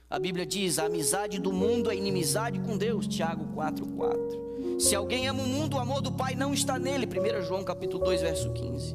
A Bíblia diz: a amizade do mundo é inimizade com Deus, Tiago 4:4. Se alguém ama o mundo, o amor do Pai não está nele, 1 João capítulo 2, verso 15.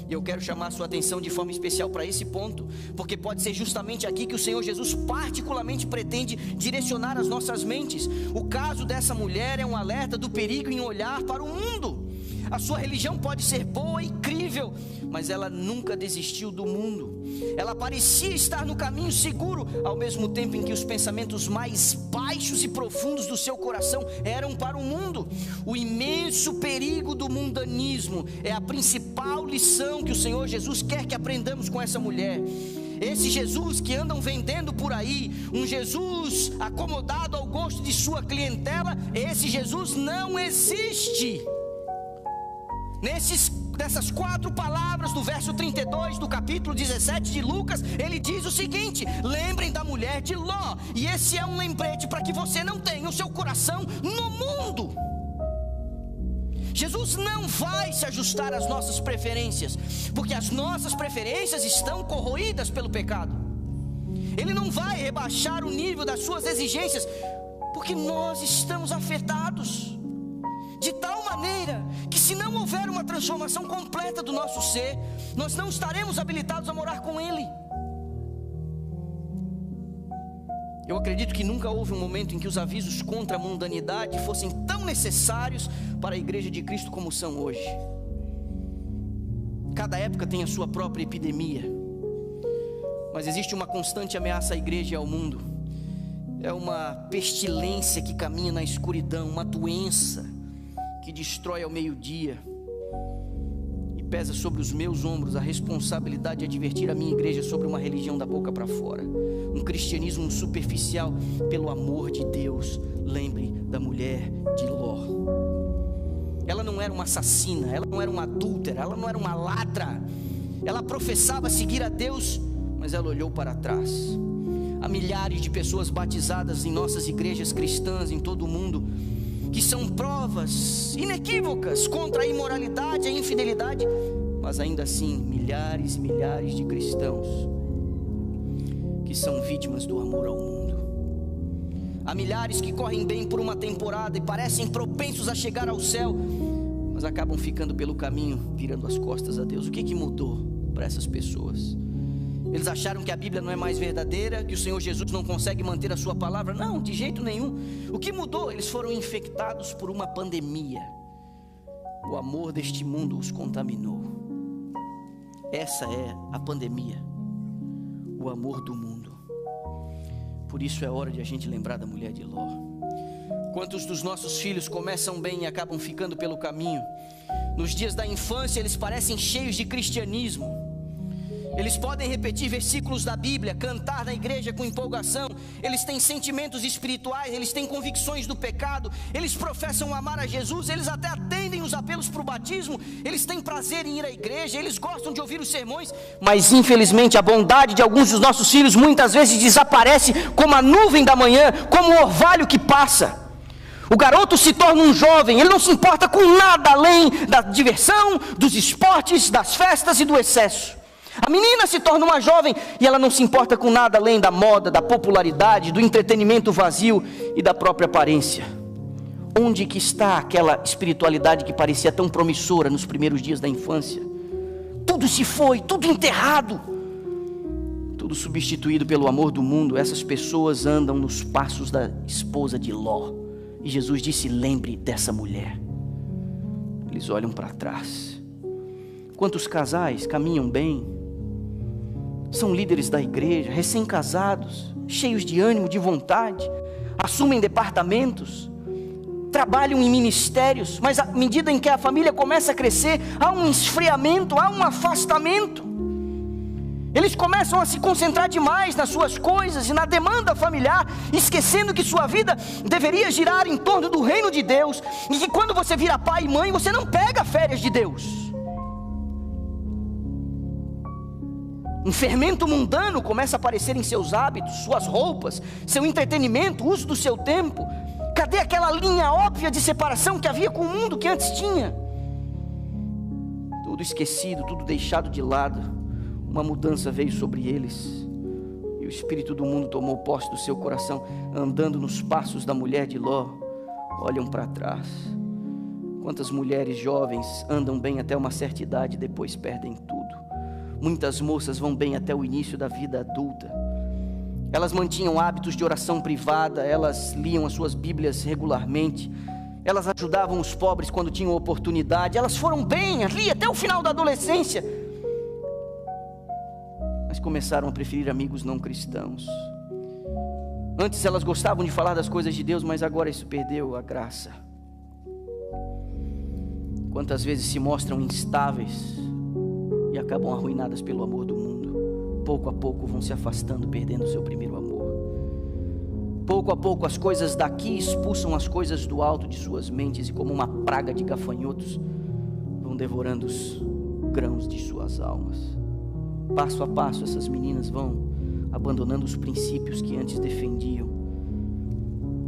E eu quero chamar a sua atenção de forma especial para esse ponto, porque pode ser justamente aqui que o Senhor Jesus particularmente pretende direcionar as nossas mentes. O caso dessa mulher é um alerta do perigo em olhar para o mundo. A sua religião pode ser boa e incrível, mas ela nunca desistiu do mundo. Ela parecia estar no caminho seguro, ao mesmo tempo em que os pensamentos mais baixos e profundos do seu coração eram para o mundo. O imenso perigo do mundanismo é a principal lição que o Senhor Jesus quer que aprendamos com essa mulher. Esse Jesus que andam vendendo por aí, um Jesus acomodado ao gosto de sua clientela, esse Jesus não existe. Nessas 4 palavras do verso 32 do capítulo 17 de Lucas, ele diz o seguinte: lembrem da mulher de Ló. E esse é um lembrete para que você não tenha o seu coração no mundo. Jesus não vai se ajustar às nossas preferências, porque as nossas preferências estão corroídas pelo pecado. Ele não vai rebaixar o nível das suas exigências, porque nós estamos afetados de tal maneira que, se não houver uma transformação completa do nosso ser, nós não estaremos habilitados a morar com Ele. Eu acredito que nunca houve um momento em que os avisos contra a mundanidade fossem tão necessários para a igreja de Cristo como são hoje. Cada época tem a sua própria epidemia, mas existe uma constante ameaça à igreja e ao mundo. É uma pestilência que caminha na escuridão, uma doença que destrói ao meio-dia, e pesa sobre os meus ombros a responsabilidade de advertir a minha igreja sobre uma religião da boca para fora, um cristianismo superficial. Pelo amor de Deus, lembre da mulher de Ló. Ela não era uma assassina, ela não era uma adúltera, ela não era uma ladra. Ela professava seguir a Deus, mas ela olhou para trás. Há milhares de pessoas batizadas em nossas igrejas cristãs em todo o mundo, que são provas inequívocas contra a imoralidade e a infidelidade, mas ainda assim, milhares e milhares de cristãos que são vítimas do amor ao mundo. Há milhares que correm bem por uma temporada e parecem propensos a chegar ao céu, mas acabam ficando pelo caminho, virando as costas a Deus. O que mudou para essas pessoas? Eles acharam que a Bíblia não é mais verdadeira, que o Senhor Jesus não consegue manter a sua palavra? Não, de jeito nenhum. O que mudou? Eles foram infectados por uma pandemia. O amor deste mundo os contaminou. Essa é a pandemia, o amor do mundo. Por isso é hora de a gente lembrar da mulher de Ló. Quantos dos nossos filhos começam bem e acabam ficando pelo caminho? Nos dias da infância eles parecem cheios de cristianismo. Eles podem repetir versículos da Bíblia, cantar na igreja com empolgação. Eles têm sentimentos espirituais, eles têm convicções do pecado, eles professam amar a Jesus, eles até atendem os apelos para o batismo, eles têm prazer em ir à igreja, eles gostam de ouvir os sermões. Mas infelizmente a bondade de alguns dos nossos filhos muitas vezes desaparece como a nuvem da manhã, como o orvalho que passa. O garoto se torna um jovem, ele não se importa com nada além da diversão, dos esportes, das festas e do excesso. A menina se torna uma jovem e ela não se importa com nada além da moda, da popularidade, do entretenimento vazio e da própria aparência. Onde que está aquela espiritualidade que parecia tão promissora nos primeiros dias da infância? Tudo se foi, tudo enterrado, tudo substituído pelo amor do mundo. Essas pessoas andam nos passos da esposa de Ló. E Jesus disse: lembre dessa mulher. Eles olham para trás. Quantos casais caminham bem, são líderes da igreja, recém-casados, cheios de ânimo, de vontade, assumem departamentos, trabalham em ministérios, mas à medida em que a família começa a crescer, há um esfriamento, há um afastamento. Eles começam a se concentrar demais nas suas coisas e na demanda familiar, esquecendo que sua vida deveria girar em torno do reino de Deus, e que quando você vira pai e mãe, você não pega férias de Deus. Um fermento mundano começa a aparecer em seus hábitos, suas roupas, seu entretenimento, o uso do seu tempo. Cadê aquela linha óbvia de separação que havia com o mundo que antes tinha? Tudo esquecido, tudo deixado de lado. Uma mudança veio sobre eles. E o espírito do mundo tomou posse do seu coração. Andando nos passos da mulher de Ló, olham para trás. Quantas mulheres jovens andam bem até uma certa idade e depois perdem tudo. Muitas moças vão bem até o início da vida adulta. Elas mantinham hábitos de oração privada, elas liam as suas bíblias regularmente, elas ajudavam os pobres quando tinham oportunidade, elas foram bem ali até o final da adolescência, mas começaram a preferir amigos não cristãos. Antes elas gostavam de falar das coisas de Deus, mas agora isso perdeu a graça. Quantas vezes se mostram instáveis e acabam arruinadas pelo amor do mundo. Pouco a pouco vão se afastando, perdendo o seu primeiro amor. Pouco a pouco as coisas daqui expulsam as coisas do alto de suas mentes, e como uma praga de gafanhotos vão devorando os grãos de suas almas. Passo a passo essas meninas vão abandonando os princípios que antes defendiam.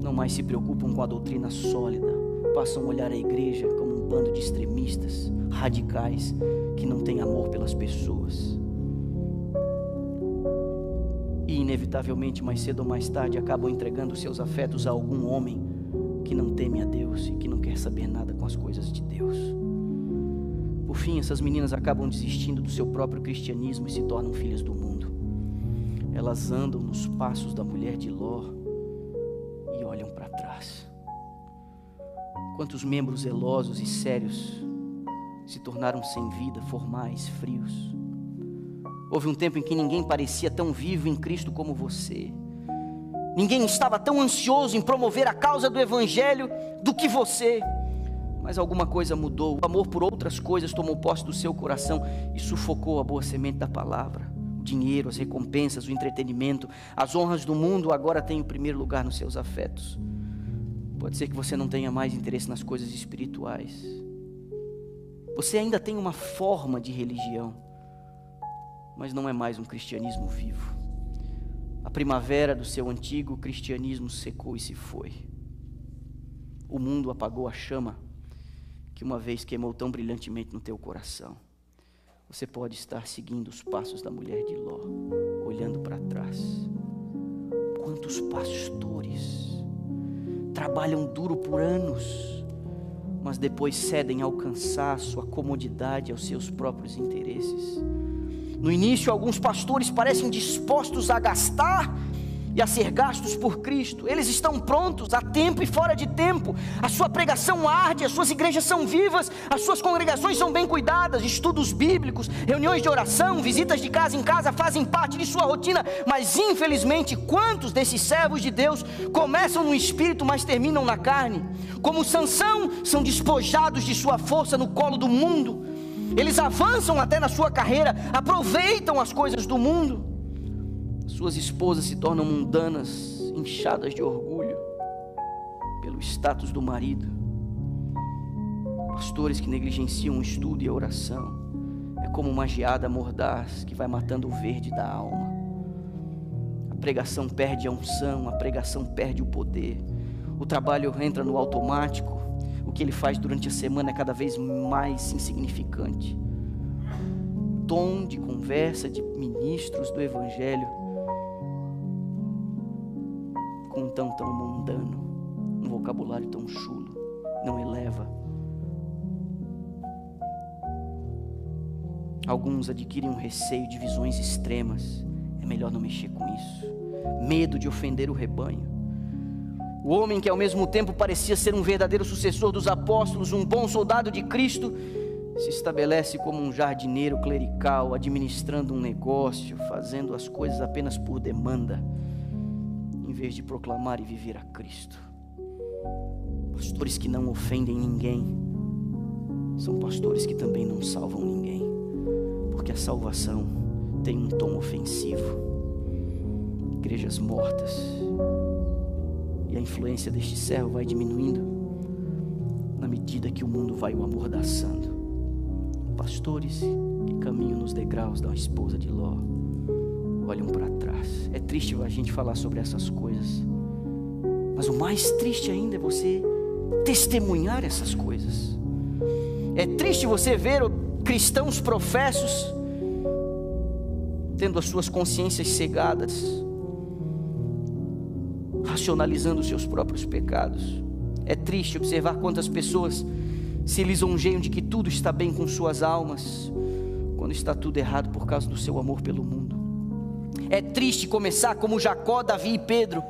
Não mais se preocupam com a doutrina sólida, passam a olhar a igreja como um bando de extremistas, radicais, que não têm amor pelas pessoas. E inevitavelmente, mais cedo ou mais tarde, acabam entregando seus afetos a algum homem que não teme a Deus e que não quer saber nada com as coisas de Deus. Por fim, essas meninas acabam desistindo do seu próprio cristianismo e se tornam filhas do mundo. Elas andam nos passos da mulher de Ló e olham para trás. Quantos membros zelosos e sérios se tornaram sem vida, formais, frios. Houve um tempo em que ninguém parecia tão vivo em Cristo como você. Ninguém estava tão ansioso em promover a causa do Evangelho do que você. Mas alguma coisa mudou. O amor por outras coisas tomou posse do seu coração e sufocou a boa semente da palavra. O dinheiro, as recompensas, o entretenimento, as honras do mundo agora têm o primeiro lugar nos seus afetos. Pode ser que você não tenha mais interesse nas coisas espirituais. Você ainda tem uma forma de religião, mas não é mais um cristianismo vivo. A primavera do seu antigo cristianismo secou e se foi. O mundo apagou a chama que uma vez queimou tão brilhantemente no teu coração. Você pode estar seguindo os passos da mulher de Ló, olhando para trás. Quantos pastores trabalham duro por anos, mas depois cedem ao cansaço, à comodidade, aos seus próprios interesses. No início, alguns pastores parecem dispostos a gastar e a ser gastos por Cristo. Eles estão prontos a tempo e fora de tempo. A sua pregação arde, as suas igrejas são vivas, as suas congregações são bem cuidadas, estudos bíblicos, reuniões de oração, visitas de casa em casa fazem parte de sua rotina. Mas infelizmente, quantos desses servos de Deus começam no espírito, mas terminam na carne? Como Sansão, são despojados de sua força no colo do mundo. Eles avançam até na sua carreira, aproveitam as coisas do mundo. Suas esposas se tornam mundanas, inchadas de orgulho pelo status do marido. Pastores que negligenciam o estudo e a oração. É como uma geada mordaz que vai matando o verde da alma. A pregação perde a unção, a pregação perde o poder. O trabalho entra no automático. O que ele faz durante a semana é cada vez mais insignificante. O tom de conversa de ministros do Evangelho com um tão mundano, um vocabulário tão chulo, não eleva. Alguns adquirem um receio de visões extremas. É melhor não mexer com isso. Medo de ofender o rebanho. O homem que ao mesmo tempo parecia ser um verdadeiro sucessor dos apóstolos, um bom soldado de Cristo, se estabelece como um jardineiro clerical, administrando um negócio, fazendo as coisas apenas por demanda, em vez de proclamar e viver a Cristo. Pastores que não ofendem ninguém são pastores que também não salvam ninguém, porque a salvação tem um tom ofensivo. Igrejas mortas. E a influência deste servo vai diminuindo na medida que o mundo vai o amordaçando. Pastores que caminham nos degraus da esposa de Ló olham para trás. É triste a gente falar sobre essas coisas, mas o mais triste ainda é você testemunhar essas coisas. É triste você ver cristãos professos tendo as suas consciências cegadas, racionalizando os seus próprios pecados. É triste observar quantas pessoas se lisonjeiam de que tudo está bem com suas almas, quando está tudo errado por causa do seu amor pelo mundo. É triste começar como Jacó, Davi e Pedro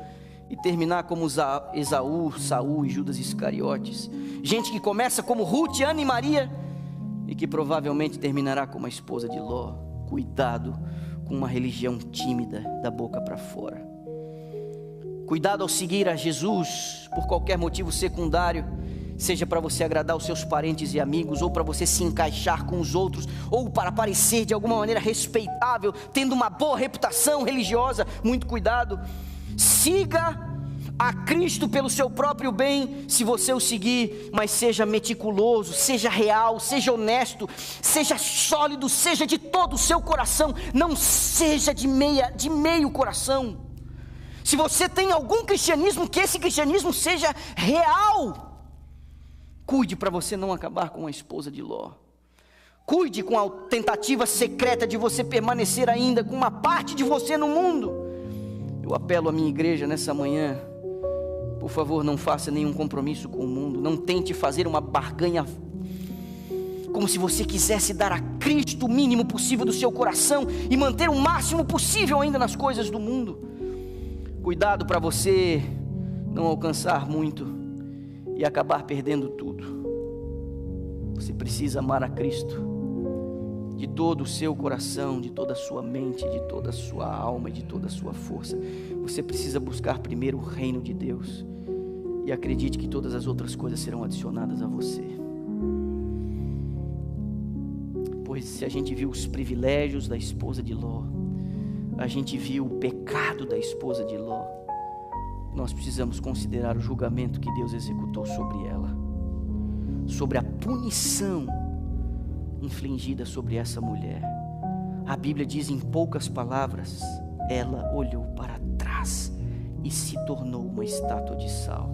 e terminar como Esaú, Saul e Judas Iscariotes. Gente que começa como Ruth, Ana e Maria e que provavelmente terminará como a esposa de Ló. Cuidado com uma religião tímida da boca para fora. Cuidado ao seguir a Jesus por qualquer motivo secundário, seja para você agradar os seus parentes e amigos, ou para você se encaixar com os outros, ou para parecer de alguma maneira respeitável, tendo uma boa reputação religiosa. Muito cuidado. Siga a Cristo pelo seu próprio bem, se você o seguir, mas seja meticuloso, seja real, seja honesto, seja sólido, seja de todo o seu coração, não seja de meio coração. Se você tem algum cristianismo, que esse cristianismo seja real. Cuide para você não acabar com a esposa de Ló. Cuide com a tentativa secreta de você permanecer ainda com uma parte de você no mundo. Eu apelo à minha igreja nessa manhã: por favor, não faça nenhum compromisso com o mundo. Não tente fazer uma barganha como se você quisesse dar a Cristo o mínimo possível do seu coração e manter o máximo possível ainda nas coisas do mundo. Cuidado para você não alcançar muito e acabar perdendo tudo. Você precisa amar a Cristo de todo o seu coração, de toda a sua mente, de toda a sua alma e de toda a sua força. Você precisa buscar primeiro o reino de Deus, e acredite que todas as outras coisas serão adicionadas a você. Pois se a gente viu os privilégios da esposa de Ló, a gente viu o pecado da esposa de Ló, nós precisamos considerar o julgamento que Deus executou sobre ela, sobre a punição infligida sobre essa mulher. A Bíblia diz em poucas palavras: ela olhou para trás e se tornou uma estátua de sal.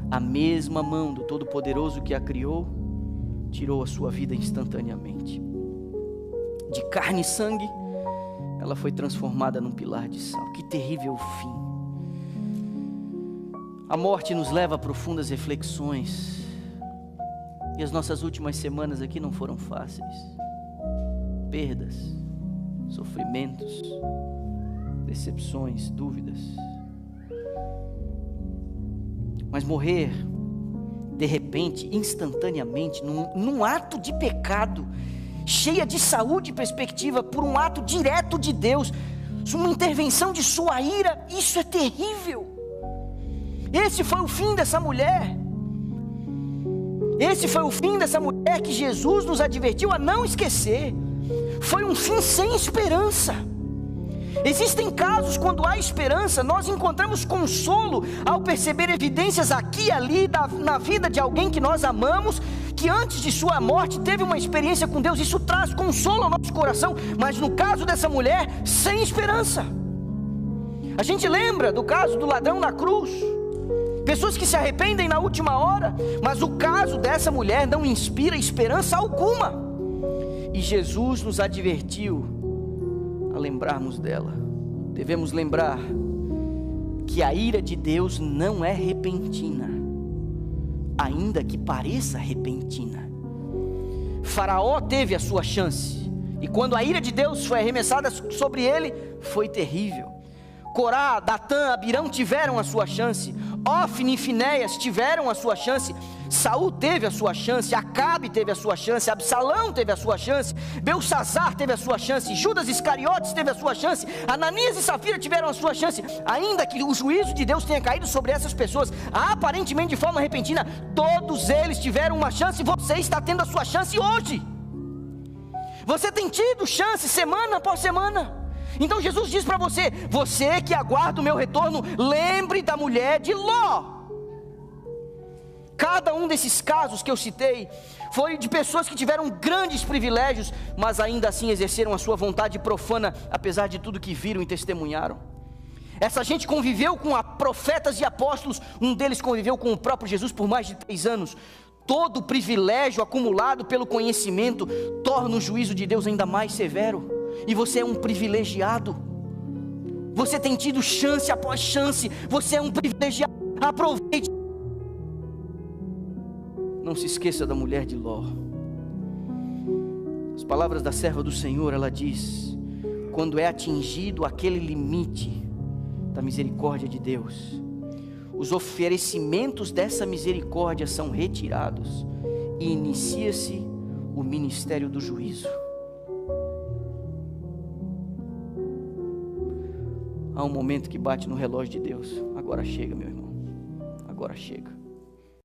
A mesma mão do Todo-Poderoso que a criou tirou a sua vida instantaneamente. De carne e sangue, ela foi transformada num pilar de sal. Que terrível fim! A morte nos leva a profundas reflexões, e as nossas últimas semanas aqui não foram fáceis. Perdas, sofrimentos, decepções, dúvidas. Mas morrer de repente, instantaneamente, num ato de pecado, cheia de saúde e perspectiva, por um ato direto de Deus, uma intervenção de sua ira, isso é terrível. Esse foi o fim dessa mulher. Esse foi o fim dessa mulher que Jesus nos advertiu a não esquecer. Foi um fim sem esperança. Existem casos quando há esperança, nós encontramos consolo ao perceber evidências aqui e ali na vida de alguém que nós amamos, que antes de sua morte teve uma experiência com Deus. Isso traz consolo ao nosso coração. Mas no caso dessa mulher, sem esperança. A gente lembra do caso do ladrão na cruz, pessoas que se arrependem na última hora, mas o caso dessa mulher não inspira esperança alguma. E Jesus nos advertiu a lembrarmos dela. Devemos lembrar que a ira de Deus não é repentina, ainda que pareça repentina. Faraó teve a sua chance, e quando a ira de Deus foi arremessada sobre ele, foi terrível. Corá, Datã, Abirão tiveram a sua chance. Ofni e Finéias tiveram a sua chance. Saul teve a sua chance. Acabe teve a sua chance. Absalão teve a sua chance. Belsazar teve a sua chance. Judas Iscariotes teve a sua chance. Ananias e Safira tiveram a sua chance. Ainda que o juízo de Deus tenha caído sobre essas pessoas, aparentemente de forma repentina, todos eles tiveram uma chance. Você está tendo a sua chance hoje. Você tem tido chance semana após semana. Então Jesus diz para você: você que aguarda o meu retorno, lembre da mulher de Ló. Cada um desses casos que eu citei foi de pessoas que tiveram grandes privilégios, mas ainda assim exerceram a sua vontade profana, apesar de tudo que viram e testemunharam. Essa gente conviveu com profetas e apóstolos. Um deles conviveu com o próprio Jesus por mais de 3 anos. Todo o privilégio acumulado pelo conhecimento torna o juízo de Deus ainda mais severo. E você é um privilegiado. Você tem tido chance após chance. Você é um privilegiado. Aproveite. Não se esqueça da mulher de Ló. As palavras da serva do Senhor, ela diz: quando é atingido aquele limite da misericórdia de Deus, os oferecimentos dessa misericórdia são retirados e inicia-se o ministério do juízo. Há um momento que bate no relógio de Deus. Agora chega, meu irmão. Agora chega.